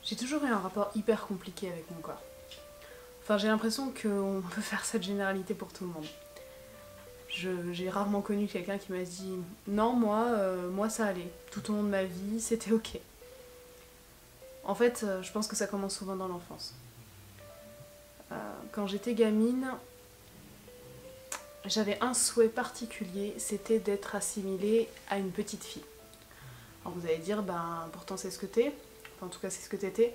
J'ai toujours eu un rapport hyper compliqué avec mon corps. Enfin, j'ai l'impression qu'on peut faire cette généralité pour tout le monde. J'ai rarement connu quelqu'un qui m'a dit non, moi ça allait. Tout au long de ma vie, c'était ok. En fait, je pense que ça commence souvent dans l'enfance. Quand j'étais gamine, j'avais un souhait particulier, c'était d'être assimilée à une petite fille. Alors vous allez dire, ben pourtant c'est ce que t'es, enfin en tout cas c'est ce que t'étais.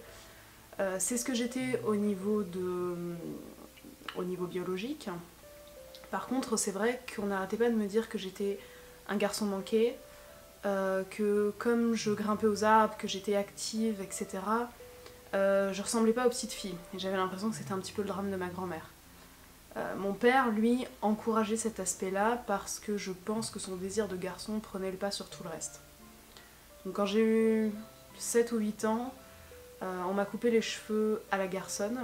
C'est ce que j'étais au niveau biologique. Par contre, c'est vrai qu'on n'arrêtait pas de me dire que j'étais un garçon manqué, que comme je grimpais aux arbres, que j'étais active, etc., je ressemblais pas aux petites filles. Et j'avais l'impression que c'était un petit peu le drame de ma grand-mère. Mon père, lui, encourageait cet aspect-là parce que je pense que son désir de garçon prenait le pas sur tout le reste. Donc quand j'ai eu 7 ou 8 ans, on m'a coupé les cheveux à la garçonne.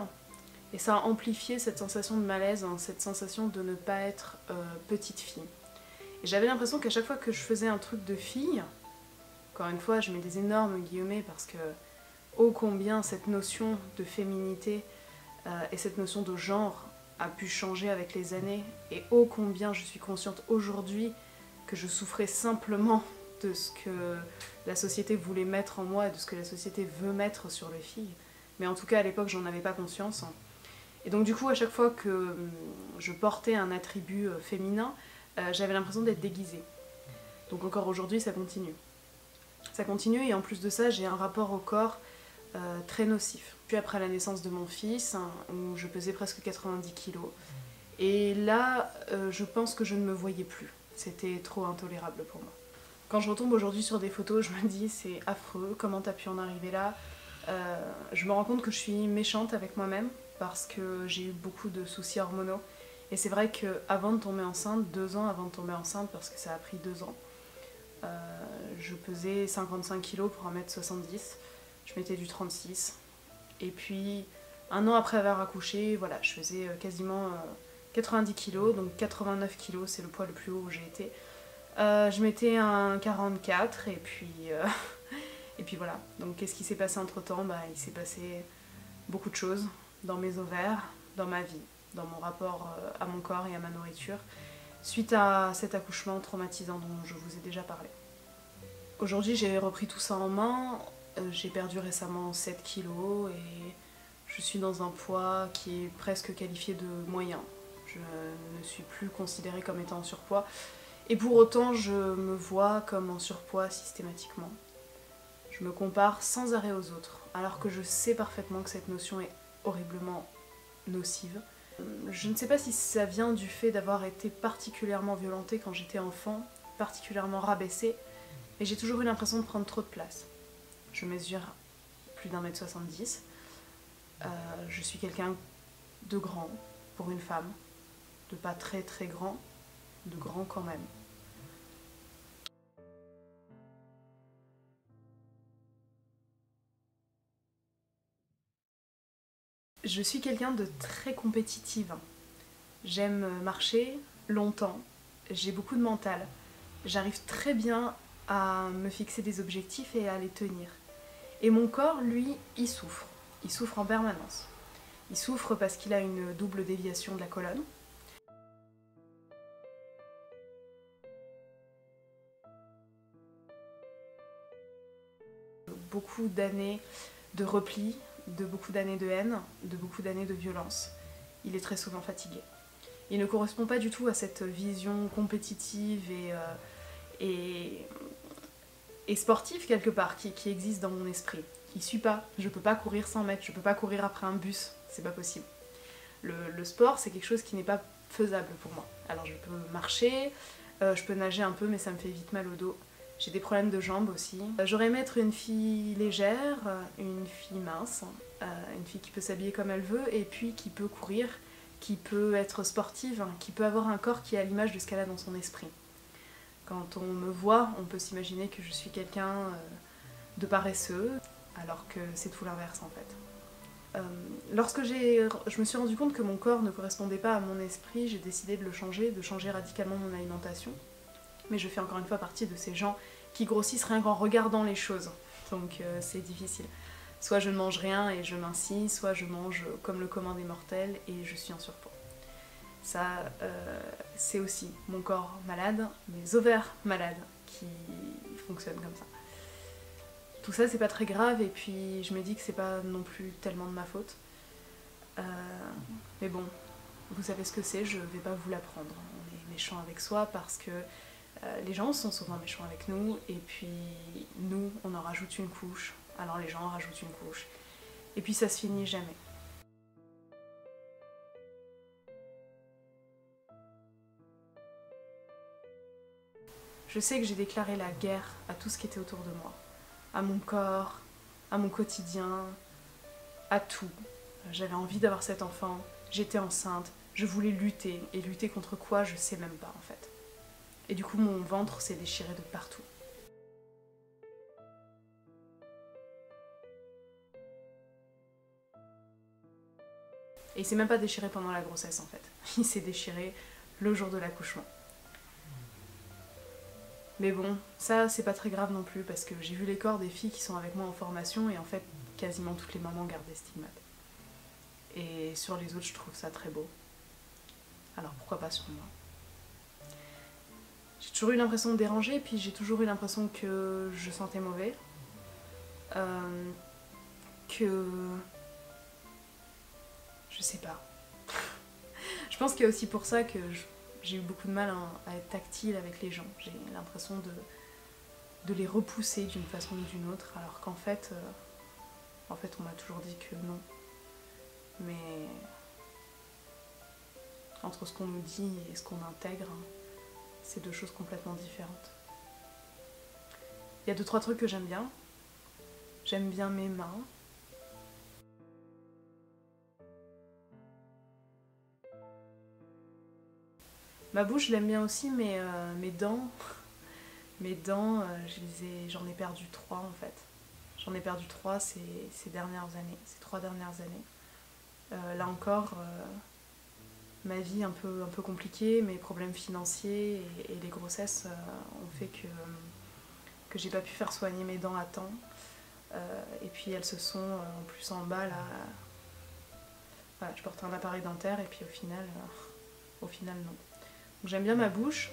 Et ça a amplifié cette sensation de malaise, hein, cette sensation de ne pas être petite fille. Et j'avais l'impression qu'à chaque fois que je faisais un truc de fille, encore une fois je mets des énormes guillemets parce que ô combien cette notion de féminité et cette notion de genre a pu changer avec les années, et ô combien je suis consciente aujourd'hui que je souffrais simplement de ce que la société voulait mettre en moi et de ce que la société veut mettre sur les filles. Mais en tout cas à l'époque j'en avais pas conscience. Et donc du coup à chaque fois que je portais un attribut féminin, j'avais l'impression d'être déguisée. Donc encore aujourd'hui ça continue. Ça continue, et en plus de ça j'ai un rapport au corps très nocif. Puis après la naissance de mon fils, hein, où je pesais presque 90 kilos, et là je pense que je ne me voyais plus. C'était trop intolérable pour moi. Quand je retombe aujourd'hui sur des photos, je me dis c'est affreux, comment t'as pu en arriver là. Je me rends compte que je suis méchante avec moi-même parce que j'ai eu beaucoup de soucis hormonaux. Et c'est vrai qu'avant de tomber enceinte, 2 ans avant de tomber enceinte, parce que ça a pris 2 ans, je pesais 55 kilos pour 1m70, je mettais du 36. Et puis, 1 an après avoir accouché, voilà, je faisais quasiment 90 kilos, donc 89 kilos, c'est le poids le plus haut où j'ai été. Je mettais un 44, et puis voilà. Donc qu'est-ce qui s'est passé entre temps? Il s'est passé beaucoup de choses dans mes ovaires, dans ma vie, dans mon rapport à mon corps et à ma nourriture, suite à cet accouchement traumatisant dont je vous ai déjà parlé. Aujourd'hui j'ai repris tout ça en main, j'ai perdu récemment 7 kilos et je suis dans un poids qui est presque qualifié de moyen. Je ne suis plus considérée comme étant en surpoids, et pour autant je me vois comme en surpoids systématiquement. Je me compare sans arrêt aux autres, alors que je sais parfaitement que cette notion est horriblement nocive. Je ne sais pas si ça vient du fait d'avoir été particulièrement violentée quand j'étais enfant, particulièrement rabaissée, mais j'ai toujours eu l'impression de prendre trop de place. Je mesure plus d'1m70, je suis quelqu'un de grand pour une femme, de pas très très grand, de grand quand même. Je suis quelqu'un de très compétitive. J'aime marcher longtemps, j'ai beaucoup de mental. J'arrive très bien à me fixer des objectifs et à les tenir. Et mon corps, lui, il souffre. Il souffre en permanence. Il souffre parce qu'il a une double déviation de la colonne. Beaucoup d'années de repli, de beaucoup d'années de haine, de beaucoup d'années de violence. Il est très souvent fatigué. Il ne correspond pas du tout à cette vision compétitive et sportive quelque part qui existe dans mon esprit. Il suit pas. Je peux pas courir 100 mètres, je peux pas courir après un bus, c'est pas possible. Le sport, c'est quelque chose qui n'est pas faisable pour moi. Alors je peux marcher, je peux nager un peu, mais ça me fait vite mal au dos. J'ai des problèmes de jambes aussi. J'aurais aimé être une fille légère, une fille mince, une fille qui peut s'habiller comme elle veut et puis qui peut courir, qui peut être sportive, qui peut avoir un corps qui est à l'image de ce qu'elle a dans son esprit. Quand on me voit, on peut s'imaginer que je suis quelqu'un de paresseux, alors que c'est tout l'inverse en fait. Lorsque je me suis rendu compte que mon corps ne correspondait pas à mon esprit, j'ai décidé de le changer, de changer radicalement mon alimentation. Mais je fais encore une fois partie de ces gens qui grossissent rien qu'en regardant les choses, donc c'est difficile. Soit je ne mange rien et je mincis, soit je mange comme le commun des mortels et je suis en surpoids. Ça, c'est aussi mon corps malade, mes ovaires malades qui fonctionnent comme ça. Tout ça, c'est pas très grave et puis je me dis que c'est pas non plus tellement de ma faute. Mais bon, vous savez ce que c'est, je vais pas vous l'apprendre. On est méchant avec soi parce que les gens sont souvent méchants avec nous et puis nous, on en rajoute une couche. Alors les gens en rajoutent une couche. Et puis ça se finit jamais. Je sais que j'ai déclaré la guerre à tout ce qui était autour de moi. À mon corps, à mon quotidien, à tout. J'avais envie d'avoir cet enfant, j'étais enceinte, je voulais lutter. Et lutter contre quoi, je sais même pas en fait. Et du coup, mon ventre s'est déchiré de partout. Et il s'est même pas déchiré pendant la grossesse en fait. Il s'est déchiré le jour de l'accouchement. Mais bon, ça c'est pas très grave non plus parce que j'ai vu les corps des filles qui sont avec moi en formation et en fait quasiment toutes les mamans gardent des stigmates. Et sur les autres je trouve ça très beau. Alors pourquoi pas sur moi? J'ai toujours eu l'impression de déranger, puis j'ai toujours eu l'impression que je sentais mauvais. Que... Je sais pas. Je pense qu'il y a aussi pour ça que j'ai eu beaucoup de mal à être tactile avec les gens. J'ai l'impression de les repousser d'une façon ou d'une autre, alors qu'en fait, on m'a toujours dit que non. Mais entre ce qu'on nous dit et ce qu'on intègre, c'est deux choses complètement différentes. Il y a 2-3 trucs que j'aime bien. J'aime bien mes mains. Ma bouche, je l'aime bien aussi, mais mes dents, j'en ai perdu 3 en fait. J'en ai perdu 3 ces dernières années, ces 3 dernières années. Là encore, ma vie un peu compliquée, mes problèmes financiers et les grossesses ont fait que j'ai pas pu faire soigner mes dents à temps. Et puis elles se sont, en plus en bas là, voilà, je porte un appareil dentaire et puis au final non. Donc j'aime bien ma bouche,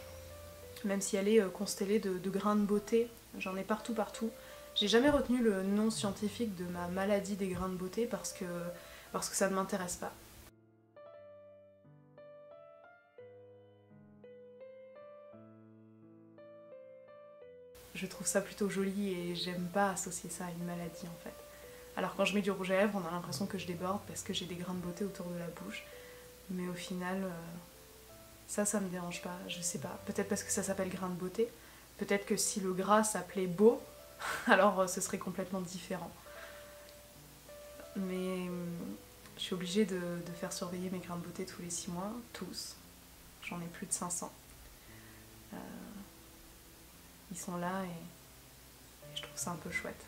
même si elle est constellée de grains de beauté, j'en ai partout. J'ai jamais retenu le nom scientifique de ma maladie des grains de beauté parce que ça ne m'intéresse pas. Je trouve ça plutôt joli et j'aime pas associer ça à une maladie en fait. Alors quand je mets du rouge à lèvres, on a l'impression que je déborde parce que j'ai des grains de beauté autour de la bouche. Mais au final, ça me dérange pas, je sais pas. Peut-être parce que ça s'appelle grain de beauté. Peut-être que si le gras s'appelait beau, alors ce serait complètement différent. Mais je suis obligée de faire surveiller mes grains de beauté tous les 6 mois, tous. J'en ai plus de 500. Ils sont là et je trouve ça un peu chouette.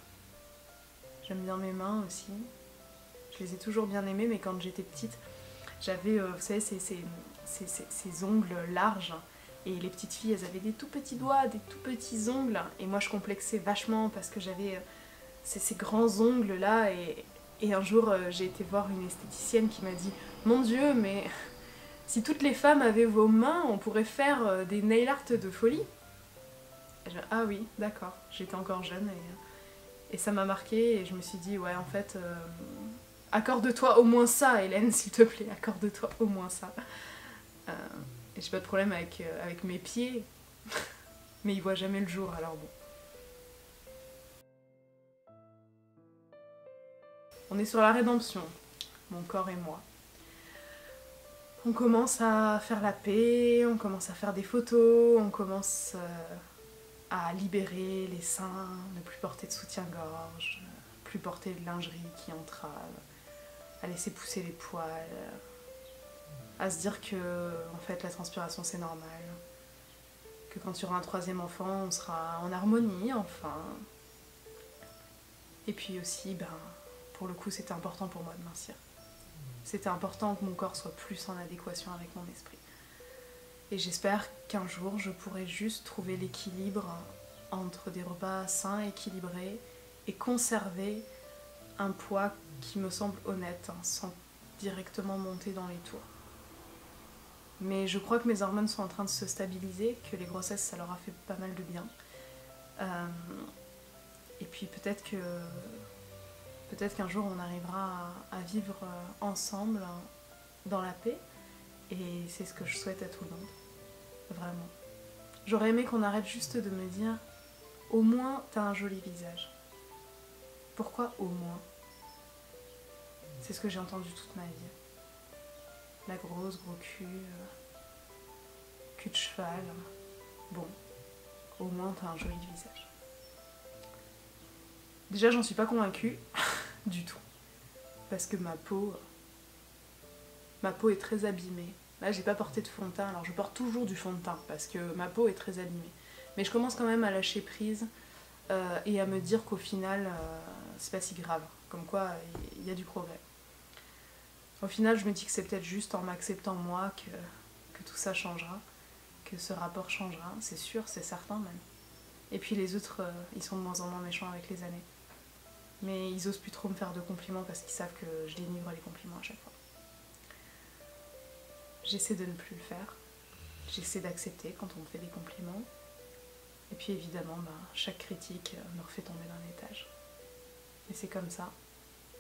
J'aime bien mes mains aussi. Je les ai toujours bien aimées, mais quand j'étais petite, j'avais, vous savez, ces ongles larges. Et les petites filles, elles avaient des tout petits doigts, des tout petits ongles. Et moi, je complexais vachement parce que j'avais ces grands ongles là. Et un jour, j'ai été voir une esthéticienne qui m'a dit « Mon Dieu, mais si toutes les femmes avaient vos mains, on pourrait faire des nail art de folie. » Ah oui, d'accord. J'étais encore jeune et ça m'a marqué et je me suis dit ouais en fait accorde-toi au moins ça Hélène s'il te plaît, accorde-toi au moins ça. Et j'ai pas de problème avec mes pieds, mais ils voient jamais le jour alors bon. On est sur la rédemption, mon corps et moi. On commence à faire la paix, on commence à faire des photos, on commence à libérer les seins, ne plus porter de soutien-gorge, plus porter de lingerie qui entrave, à laisser pousser les poils, à se dire que en fait la transpiration c'est normal, que quand il y aura un 3e enfant on sera en harmonie enfin. Et puis aussi, pour le coup c'était important pour moi de mincir. C'était important que mon corps soit plus en adéquation avec mon esprit. Et j'espère qu'un jour, je pourrai juste trouver l'équilibre entre des repas sains, équilibrés, et conserver un poids qui me semble honnête, hein, sans directement monter dans les tours. Mais je crois que mes hormones sont en train de se stabiliser, que les grossesses ça leur a fait pas mal de bien. Et puis peut-être qu'un jour on arrivera à vivre ensemble dans la paix, et c'est ce que je souhaite à tout le monde, vraiment. J'aurais aimé qu'on arrête juste de me dire au moins t'as un joli visage. Pourquoi au moins? C'est ce que j'ai entendu toute ma vie. La grosse, gros cul, cul de cheval. Bon, au moins t'as un joli visage. Déjà j'en suis pas convaincue, du tout. Parce que ma peau est très abîmée. Là j'ai pas porté de fond de teint, alors je porte toujours du fond de teint parce que ma peau est très abîmée. Mais je commence quand même à lâcher prise et à me dire qu'au final c'est pas si grave. Comme quoi il y a du progrès. Au final je me dis que c'est peut-être juste en m'acceptant moi que tout ça changera, que ce rapport changera, c'est sûr, c'est certain même. Et puis les autres, ils sont de moins en moins méchants avec les années. Mais ils osent plus trop me faire de compliments parce qu'ils savent que je dénigre les compliments à chaque fois. J'essaie de ne plus le faire. J'essaie d'accepter quand on me fait des compliments. Et puis évidemment, chaque critique me refait tomber d'un étage. Mais c'est comme ça.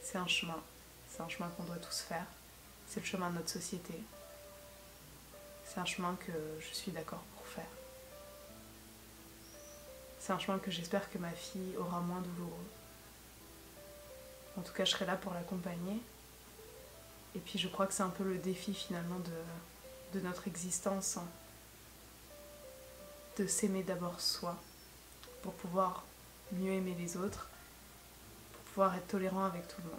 C'est un chemin. C'est un chemin qu'on doit tous faire. C'est le chemin de notre société. C'est un chemin que je suis d'accord pour faire. C'est un chemin que j'espère que ma fille aura moins douloureux. En tout cas, je serai là pour l'accompagner. Et puis je crois que c'est un peu le défi finalement de notre existence, hein, de s'aimer d'abord soi, pour pouvoir mieux aimer les autres, pour pouvoir être tolérant avec tout le monde.